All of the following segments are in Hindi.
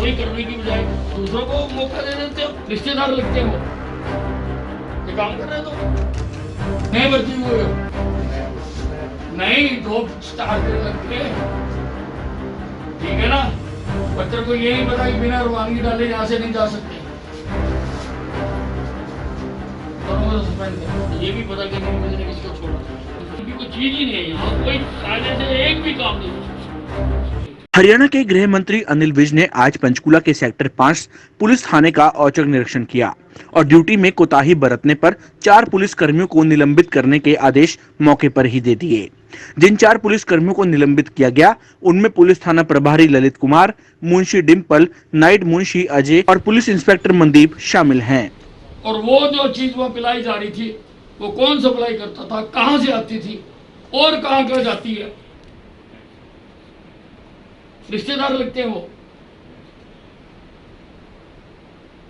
कार्रवाई करने की बजाय दूसरों को मौका दे देते हो। रिश्तेदार लगते हो, ये काम कर रहे तो नहीं भर्ती हुए हो, नहीं तो स्टार देने लगते, ठीक है ना। बच्चों को ये नहीं पता कि बिना रवानगी डाले यहाँ से नहीं जा सकते, ये भी पता कि नहीं मुझे किसको छोड़ा, कोई चीज ही नहीं है यहाँ, कोई फायदे से एक भी काम नहीं। हरियाणा के गृह मंत्री अनिल विज ने आज पंचकूला के सेक्टर 5 पुलिस थाने का औचक निरीक्षण किया और ड्यूटी में कोताही बरतने पर 4 पुलिस कर्मियों को निलंबित करने के आदेश मौके पर ही दे दिए। जिन 4 पुलिस कर्मियों को निलंबित किया गया उनमें पुलिस थाना प्रभारी ललित कुमार, मुंशी डिम्पल, नाइट मुंशी अजय और पुलिस इंस्पेक्टर मनदीप शामिल हैं। और वो जो चीज वहाँ पिलाई जा रही थी वो कौन सप्लाई करता था, कहाँ से आती थी और कहाँ जाती है, रिश्तेदार लगते हैं वो,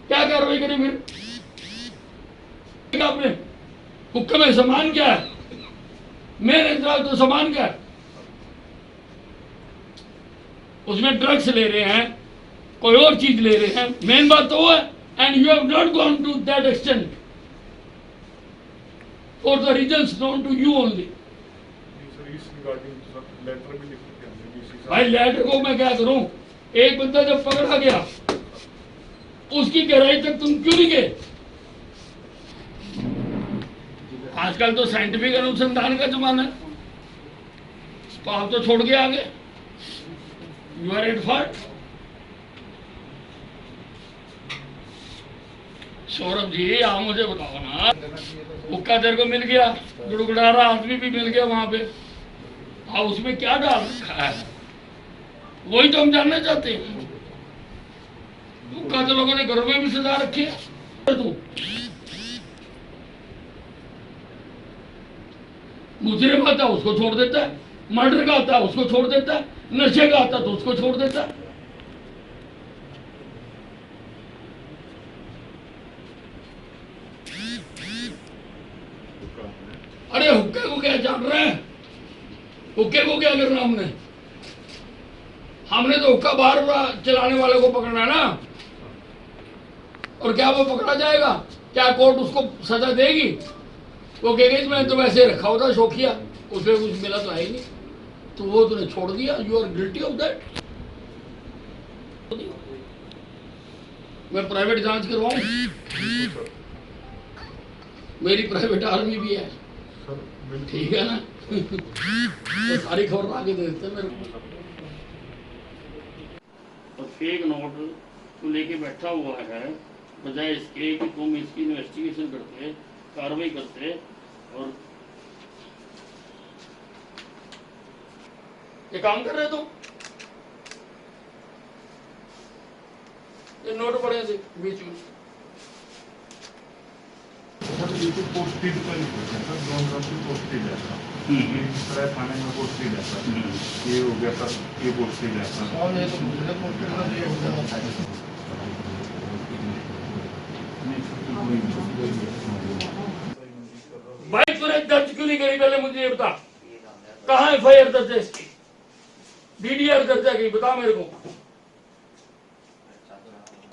क्या कार्रवाई करें फिर। आपने हुक्म है, सामान क्या है, मेरे इतराज तो सामान क्या है, उसमें ड्रग्स ले रहे हैं, कोई और चीज ले रहे हैं, मेन बात तो वो है। And you have not gone to that extent for the reasons known to you only. भाई लेटर को मैं क्या करूं, एक बंदा जब पकड़ा गया उसकी गहराई तक तुम क्यों नहीं गए। आजकल तो साइंटिफिक अनुसंधान का जमाना है, तो आप तो छोड़ के आगे, you are at fault. Saurabh ji आप मुझे बताओ ना, हुक्का तेरे को मिल गया, गुड़गुड़ा रहा आदमी भी मिल गया वहां पे, आप उसमें क्या डाल रखा है, वही तो हम जानना चाहते हैं। हुक्का तो लोगों ने घरों में भी सजा रखी है। तू मुजरिम आता उसको छोड़ देता है, मर्डर का आता उसको छोड़ देता है, नशे का आता तो उसको छोड़ देता है। अरे हुक्के को क्या जान रहे हैं, हुक्के को क्या करना हमने तो हुक्का बार चलाने वाले को पकड़ना है ना। और क्या वो पकड़ा जाएगा, क्या कोर्ट उसको सजा देगी, वो कहेगी मैंने तो वैसे रखा होता शौकिया, उसमें कुछ मिला तो है ही नहीं, तो वो तूने छोड़ दिया, you are guilty of that. मैं प्राइवेट जांच करवाऊं, मेरी प्राइवेट आर्मी भी है, ठीक है ना। तो सारी खबर आगे दे देते मेरे को। तो फेक नोट तो लेके बैठा हुआ है, बजाय इसके कि तुम इसकी इन्वेस्टिगेशन करते, कार्रवाई करते, और ये काम कर रहे तो ये नोट पड़े थे बीच में। पोस्टेड पण पोस्टेड ऐसा दूसरा थाने में पोस्टेड ऐसा ये हो गया था, ये पोस्टेड ऐसा भाई तूने दर्ज क्यों नहीं करी, पहले मुझे ये बता, कहाँ एफआईआर दर्ज है इसकी, डीडीआर दर्ज है कि बता मेरे को,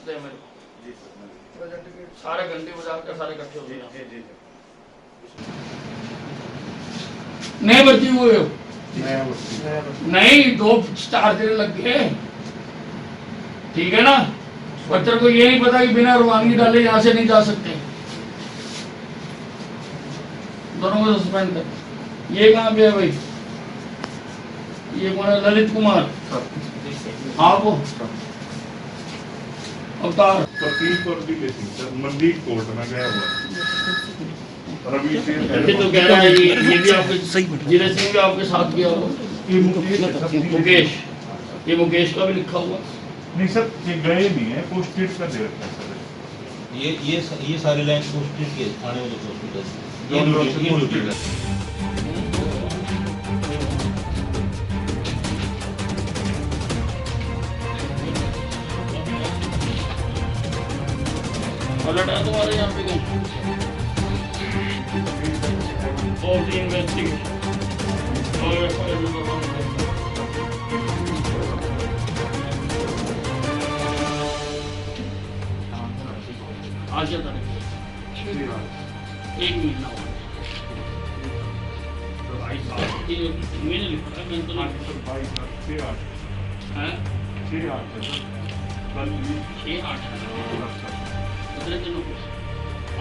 दे मेरे को सारे घंटे बजा कर सारे इकट्ठे हो गए। नहीं भर्ती हुए हो, नहीं दो स्टार देने लग गए, ठीक है ना। बच्चों को ये नहीं पता कि बिना रवानगी डाले यहाँ से नहीं जा सकते, दोनों को सस्पेंड कर। ये कहाँ पे है भाई, ये कौन है, ललित कुमार, हाँ वो अवतार मनदीप कोर्ट में गया हुआ रवि सिंह तो कह रहा है ये भी आपके जिले सिंह भी आपके साथ गया हुआ, मुकेश, ये मुकेश का भी लिखा हुआ नहीं सर, ये गए नहीं है, पोस्टेड का दे रखा है सर। ये सारे लाइन पोस्टेड के थाने वाले हॉस्पिटल अलर्ट है तुम्हारे यहाँ पे कहीं ऑफ द इन्वेस्टिगेशन। आज क्या तारीख है? 1 महीना हो गया। भाई साहब ये मैंने लिखा है, मैंने तो हाँ जी सर 22 है 6-8 है सर कल भी 6-8 सर 15 दिनों को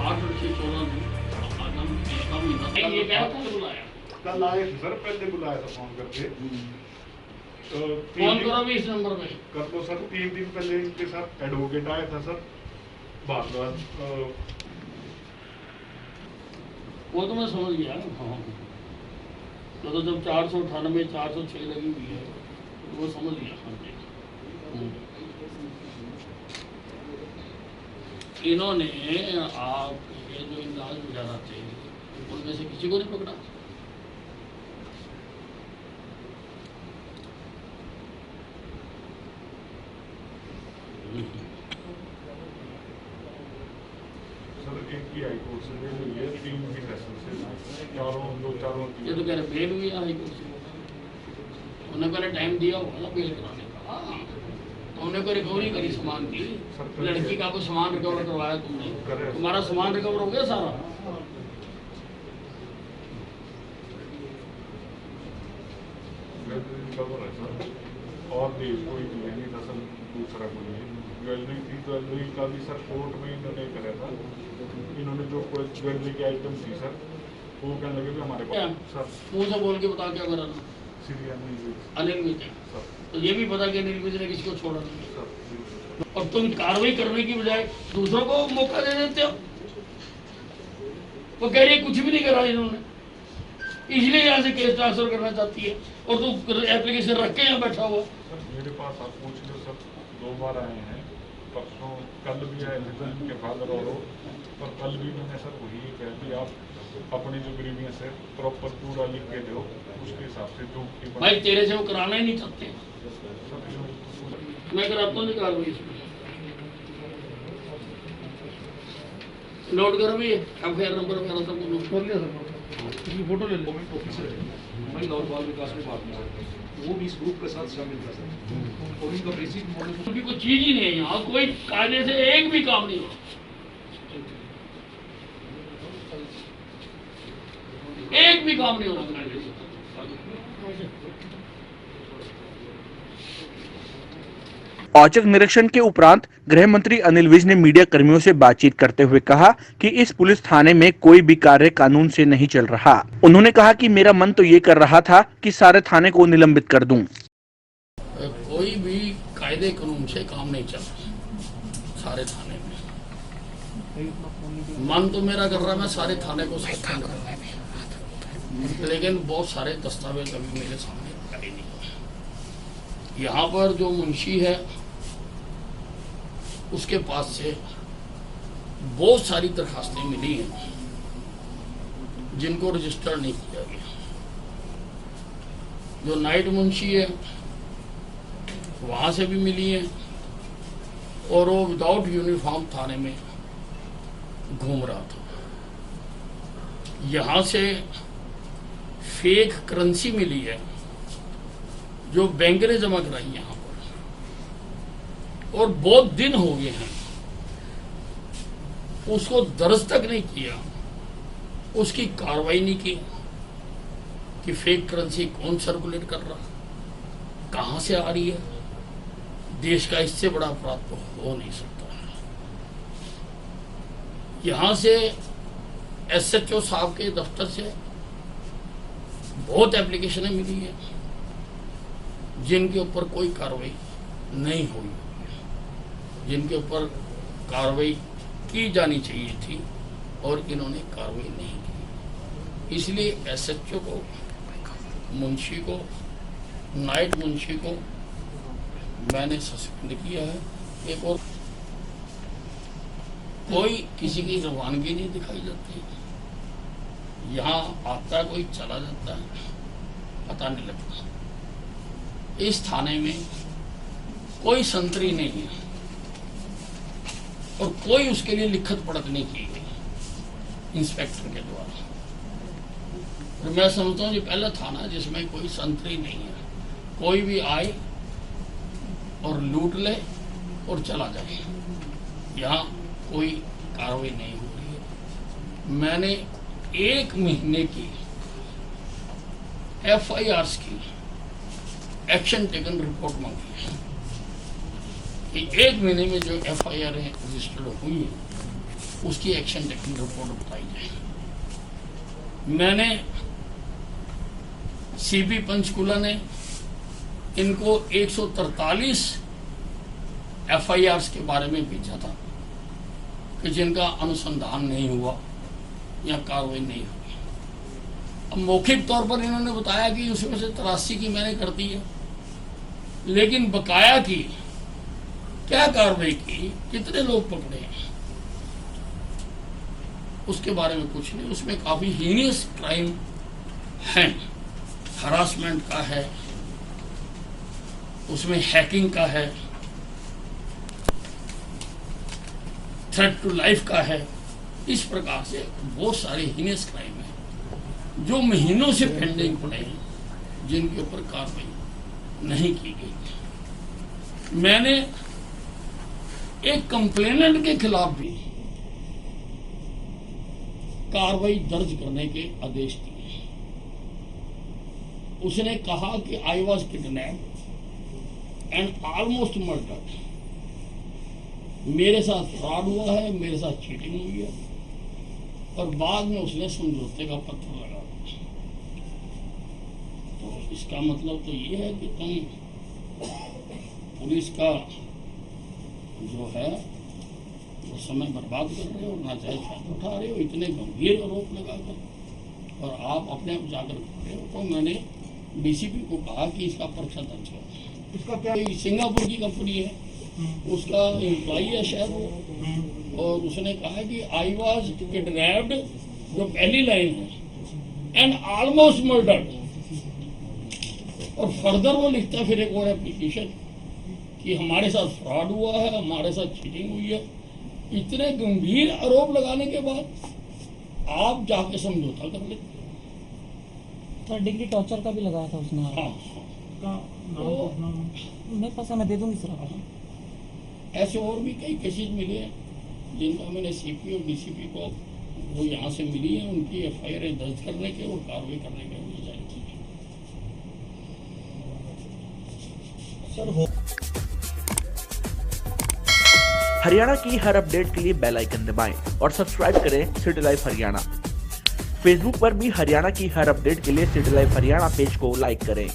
8 और 6 14 दिन आदम इसका महीना ये क्या था बुलाया कल आए थे सर पहले बुलाया था फोन करके तो फोन करो भी इस नंबर पे कर लो सर 3 दिन पहले इनके साथ एडवोकेट आया था सर बाद वो तो मैं समझ गया। हाँ तो जब 498 406 लगी हुई है तो वो समझ गया समझे। इन्होंने आपके जो इलाज वगैरह थे उनमें से किसी को नहीं पकड़ा। सर एक ही हाई कोर्ट से बेल हुई है 3 की सेशन से चारों ये तो कह रहे बेल हुई है हाई कोर्ट से। उन्हें पहले टाइम दिया होगा ना बेल कराने का। तो उन्हें कोई रिकवरी करी सामान की, लड़की का कोई सामान रिकवर करवाया तुमने, तुम्हारा सामान रिकवर हो गया सारा। रिकवर है सर और भी कोई भी है नहीं दरअसल दूसरा कोई है ज्वेलरी थी ज्वेलरी का भी सर कोर्ट में इन्होंने करा था। इन्होंने जो कोई ज्वेलरी की आइटम थी सर वो कहने लगे कि हमारे पास सर मुँह से बोल के बता क्या करा ना श्री अनिल विज है। सर तो ये भी पता कि अनिल विज ने किसी को छोड़ा नहीं सर और तुम कार्रवाई करने की बजाय दूसरों को मौका दे देते हो। वो कह रही है कुछ भी नहीं करा इन्होंने, इसलिए यहाँ से केस ट्रांसफर करना चाहती है और तू एप्लीकेशन रख के यहाँ बैठा हुआ। सर मेरे पास आप पूछ लो सर 2 बार आए हैं परसों कल भी आए थे उनके फादर और पर कल भी मैंने सर वही कह दिया आप अपनी जो ग्रीवियंस है प्रॉपर पूरा लिख के दो उसके हिसाब से जो भाई तेरे से वो कराना ही नहीं चाहते। मैं कराता हूँ कार्रवाई इसमें नोट करो भी एफआईआर नंबर वगैरह सब नोट कर लिया सर। फोटो ले लो महिला और बाल विकास विभाग में वो भी इस ग्रुप के साथ शामिल था सर और उनका बेसिक मॉडल क्योंकि कोई चीज ही नहीं है यहाँ, कोई कायदे से एक भी काम नहीं है, एक भी काम नहीं हो रहा कायदे से। औचक निरीक्षण के उपरांत गृह मंत्री अनिल विज ने मीडिया कर्मियों से बातचीत करते हुए कहा कि इस पुलिस थाने में कोई भी कार्य कानून से नहीं चल रहा। उन्होंने कहा कि मेरा मन तो ये कर रहा था कि सारे थाने को निलंबित कर दूं। कोई भी कायदे कानून से काम नहीं चल रहा सारे थाने में। मन तो मेरा कर रहा मैं सारे थाने को सस्पेंड करना, लेकिन बहुत सारे दस्तावेज अभी मेरे सामने आए नहीं। यहाँ पर जो मुंशी है उसके पास से बहुत सारी दरखास्तें मिली हैं जिनको रजिस्टर नहीं किया गया। जो नाइट मुंशी है वहां से भी मिली है और वो विदाउट यूनिफॉर्म थाने में घूम रहा था। यहां से फेक करेंसी मिली है जो बैंक ने जमा कराई यहां पर, और बहुत दिन हो गए हैं उसको दर्ज तक नहीं किया, उसकी कार्रवाई नहीं की कि फेक करेंसी कौन सर्कुलेट कर रहा, कहां से आ रही है। देश का इससे बड़ा अपराध तो हो नहीं सकता है। यहां से एसएचओ साहब के दफ्तर से बहुत एप्लीकेशनें मिली है जिनके ऊपर कोई कार्रवाई नहीं हुई, जिनके ऊपर कार्रवाई की जानी चाहिए थी और इन्होंने कार्रवाई नहीं की। इसलिए एसएचओ को, मुंशी को, नाइट मुंशी को मैंने सस्पेंड किया है। एक और कोई किसी की रवानगी नहीं दिखाई जाती, यहाँ आता कोई चला जाता है, पता नहीं लगता। इस थाने में कोई संतरी नहीं है और कोई उसके लिए लिखत पढ़त नहीं की गई इंस्पेक्टर के द्वारा। और मैं समझता हूँ ये पहला थाना जिसमें कोई संतरी नहीं है, कोई भी आए और लूट ले और चला जाए। यहाँ कोई कार्रवाई नहीं हो रही है। मैंने 1 महीने की FIRs की एक्शन टेकन रिपोर्ट मांगी है कि 1 महीने में जो FIR रजिस्टर्ड हुई है उसकी एक्शन टेकन रिपोर्ट बताई जाए। मैंने CP पंचकुला ने इनको 143 FIRs के बारे में भेजा था कि जिनका अनुसंधान नहीं हुआ या कार्रवाई नहीं हुई। अब मौखिक तौर पर इन्होंने बताया कि उसमें से 83 की मैंने कर दी है, लेकिन बकाया की क्या कार्रवाई की, कितने लोग पकड़े हैं, उसके बारे में कुछ नहीं। उसमें काफी हीनियस क्राइम है, हरासमेंट का है, उसमें हैकिंग का है, थ्रेट टू लाइफ का है। इस प्रकार से बहुत सारे हीनियस क्राइम है जो महीनों से पेंडिंग पड़े हैं, जिनके ऊपर कार्रवाई नहीं की गई। मैंने एक कंप्लेनेंट के खिलाफ भी कार्रवाई दर्ज करने के आदेश दिए। उसने कहा कि I was kidnapped and almost murdered. मेरे साथ फ्रॉड हुआ है, मेरे साथ चीटिंग हुई है, और बाद में उसने समझौते का पत्र लगा दिया। तो इसका मतलब तो ये है कि तुम पुलिस का जो है वो समय बर्बाद कर रहे हो, नाजायज फायदा उठा रहे हो, इतने गंभीर आरोप लगाकर, और आप अपने आप जाकर कर रहे हो। तो मैंने DCP को कहा कि इसका पर्चा दर्ज करो। इसका क्या, सिंगापुर की कंपनी है, उसका एम्प्लॉई है शायद वो, और उसने कहा कि आई वॉज किडनैप्ड, जो पहली लाइन है, एंड ऑलमोस्ट मर्डर्ड, और फर्दर वो लिखता फिर एक और एप्लीकेशन कि हमारे साथ फ्रॉड हुआ है, हमारे साथ चीटिंग हुई है। इतने गंभीर आरोप लगाने के बाद आप जाके समझौता कर लेते। सर डिग्री टॉर्चर का भी लगाया था उसने। हाँ, तो मेरे पास है, मैं दे दूंगी सर। ऐसे और भी कई केसेस मिले हैं जिनका मैंने CP और DCP को वो यहाँ से मिली है, उनकी FIR दर्ज करने के और कार्रवाई करने के लिए जारी की है। हरियाणा की हर अपडेट के लिए बेल आइकन दबाएं और सब्सक्राइब करें सिटी लाइव हरियाणा। फेसबुक पर भी हरियाणा की हर अपडेट के लिए सिटी लाइव हरियाणा पेज को लाइक करें।